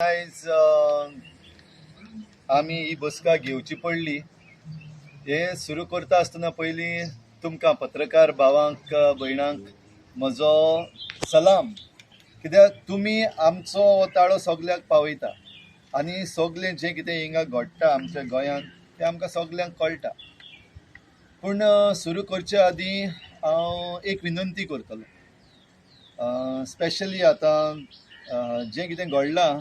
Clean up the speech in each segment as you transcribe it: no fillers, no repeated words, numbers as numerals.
आयज आमी ही बसका घेवची पडली. हे सुरू करता आसतना पयलीं तुमकां पत्रकार भावांक भयणांक म्हजो सलाम, कित्याक तुमी आमचो हो ताळो सगळ्याक पावयता आनी सगळें जें कितें हिंगा घडटा आमच्या गोंयांत तें आमकां सगळ्यांक कळटा. पूण सुरू करचे आदीं हांव एक विनंती करतलो. स्पेशली आतां जें कितें घडलां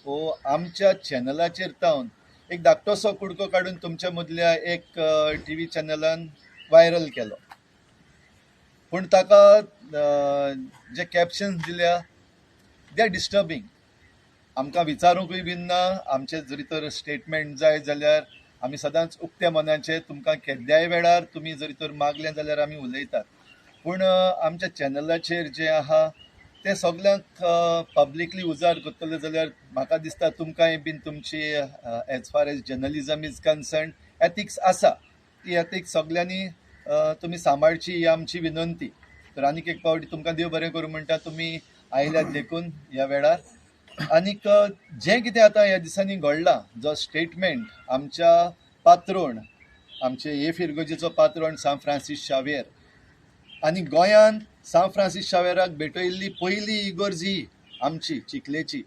हो आमच्या चॅनलाचेर तावन एक धाकटोसो कुडको काडून तुमच्या मदल्या एक टीव्ही चॅनलान व्हायरल केलो. पूण ताका जे कॅप्शन्स दिल्या दे आर डिस्टर्बींग. आमकां विचारूंकूय बीन ना. आमचे जरी तर स्टेटमेंट जाय जाल्यार आमी सदांच उक्त्या मनाचे तुमकां केद्याय वेळार तुमी जरी तर मागलें जाल्यार आमी उलयतात. पूण आमच्या चॅनलाचेर जें आहा तें सगळ्यांक पब्लिकली उजार करतले जाल्यार म्हाका दिसता तुमकांय बीन तुमची as far as journalism is concern ethics आसा. ती एथिक्स सगळ्यांनी तुमी सांबाळची ही आमची विनंती. तर आनीक एक फावटी तुमकां देव बरें करूं म्हणटा तुमी आयल्यात देखून ह्या वेळार. आनीक जें कितें आतां ह्या दिसांनी घडलां, जो स्टेटमेंट आमच्या पात्रोण, आमचे ए फिरगोजीचो पात्रोण सांव फ्रांसीस शावेर आनी गोंयांत सांव फ्रांसीस शावेराक भेटयल्ली पयली इगर्जी आमची चिखलेची,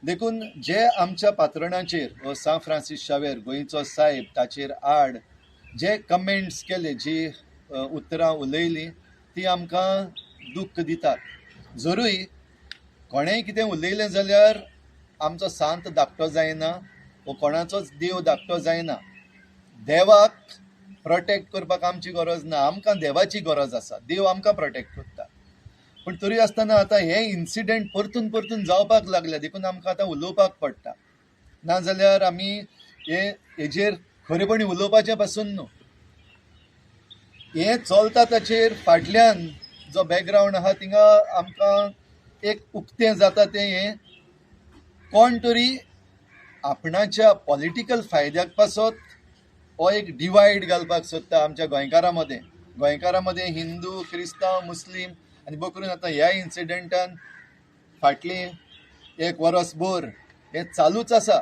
देखून जे आमच्या पात्रोणाचेर हो सांव फ्रांसीस शावेर गोंयचो साहेब ताचेर आड जे कमेंट्स केले, जी उतरां उलयलीं, ती आमकां दूख दितात. जरूय कोणेंय कितें उलयलें जाल्यार आमचो सांत धाकटो जायना वो कोणाचोच देव धाकटो जायना. देवाक प्रोटेक्ट करपाक आमची गरज ना, आमकां देवाची गरज आसा. देव आमकां प्रोटेक्ट करता. पूण तरी आसतना आतां हे इन्सिडेंट परतून परतून जावपाक लागल्या, देखून आमकां आतां उलोवपाक पडटा. नाजाल्यार आमी हेजेर खरेपणी उलोवपाचें पासून न्हू. हें चलता ताचेर फाटल्यान जो बॅकग्रावंड आहा थिंगा आमकां एक उक्तें जाता तें हें कोण तरी आपणाच्या पॉलिटिकल फायद्याक पासत हो एक डिवायड घालपाक सोदता आमच्या गोंयकारां मदें हिंदू, क्रिस्तांव, मुस्लीम. आनी बकरून आतां ह्या इन्सिडेंटान फाटलीं एक वरस भर हें चालूच आसा.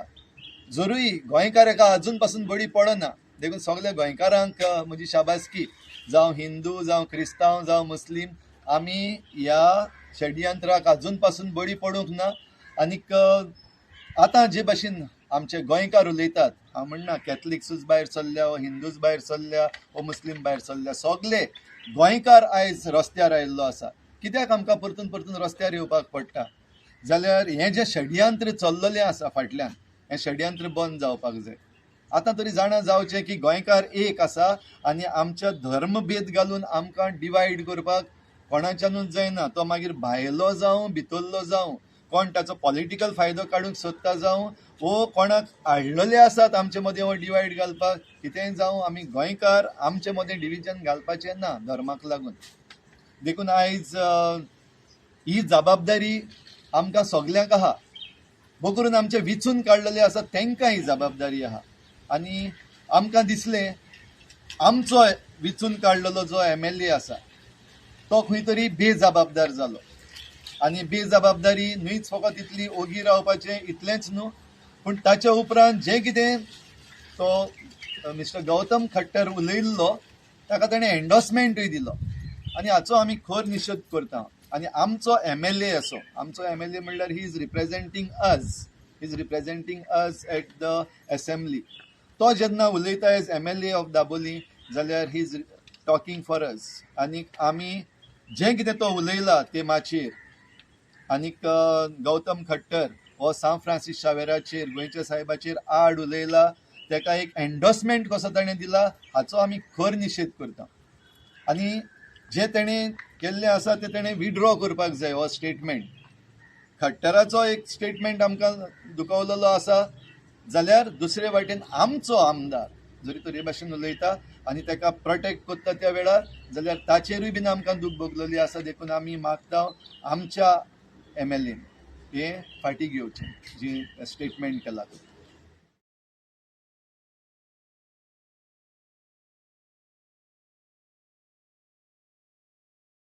जरूय गोंयकार हेका अजून पासून बळी पडना. देखून सगळ्या गोंयकारांक म्हजी शाबासकी, जावं हिंदू, जावं क्रिस्तांव, जावं मुस्लीम, आमी ह्या षडयंत्राक अजून पासून बळी पडूंक ना. आनीक आतां जे भाशेन आमचे गोंयकार उलयतात, हांव म्हणना कॅथलिक्सूच भायर सरल्या, वो हिंदूच भायर सरल्या, वो मुस्लीम भायर सरल्या, सगळे गोंयकार आयज रस्त्यार आयिल्लो आसा. कित्याक आमकां परतून परतून रस्त्यार येवपाक पडटा जाल्यार हें जें षडयंत्र चल्ललें आसा फाटल्यान, हें षडयंत्र बंद जावपाक जाय. आतां तरी जाणा जावचें की गोंयकार एक आसा आनी आमच्या धर्मभेद घालून आमकां डिवायड करपाक कोणाच्यानूच जायना. तो मागीर भायलो जावं भितरलो जावं, कोण ताचो पॉलिटिकल फायदो काडूंक सोदता जावं, वो कोणाक हाडलेले आसात आमचे मदें हो डिवायड घालपाक, कितेंय जावं, आमी गोंयकार आमचे मदें डिविजन घालपाचें ना धर्माक लागून. देखून आयज ही जबाबदारी आमकां सगल्यांक आहा. बकरून आमचे विचून काडलेले आसा तांकां ही जबाबदारी आहा. आनी आमकां दिसलें आमचो विचून काडलेलो जो MLA आसा तो खंय तरी बेजबाबदार जालो. आनी बेजबाबदारी न्हूच फकत इतली ओगी रावपाचें इतलेंच न्हू, पूण ताच्या उपरांत जें कितें तो मिस्टर गौतम खट्टर उलयल्लो ताका ताणें एंडोर्समेंटूय दिलो. आनी हाचो आमी खर निशेध करता. आनी आमचो MLA असो, आमचो MLA म्हणल्यार he is representing us at the assembly. तो जेन्ना उलयता एज MLA ऑफ दाबोली जाल्यार he is talking for us. आनीक आमी जें कितें तो उलयला ते माचेर, आनीक गौतम खट्टर हो सांव फ्रांसीस शावेराचेर, गोंयच्या साहेबाचेर आड उलयला, ताका एक एंडोर्समेंट कसो ताणें दिला हाचो आमी खर निशेध करता. आनी जें ताणें केल्लें आसा तें ताणें विड्रॉ करपाक जाय. हो स्टेटमेंट खट्टराचो एक स्टेटमेंट आमकां दुखवलेलो आसा जाल्यार दुसरे वाटेन आमचो आमदार जरी तर हे भाशेन उलयता आनी ताका प्रोटेक्ट करता त्या वेळार जाल्यार ताचेरूय बीन आमकां दूख भोगलेली आसा. देखून आमी मागता आमच्या MLAन हें फाटीं घेवचें जी स्टेटमेंट केला.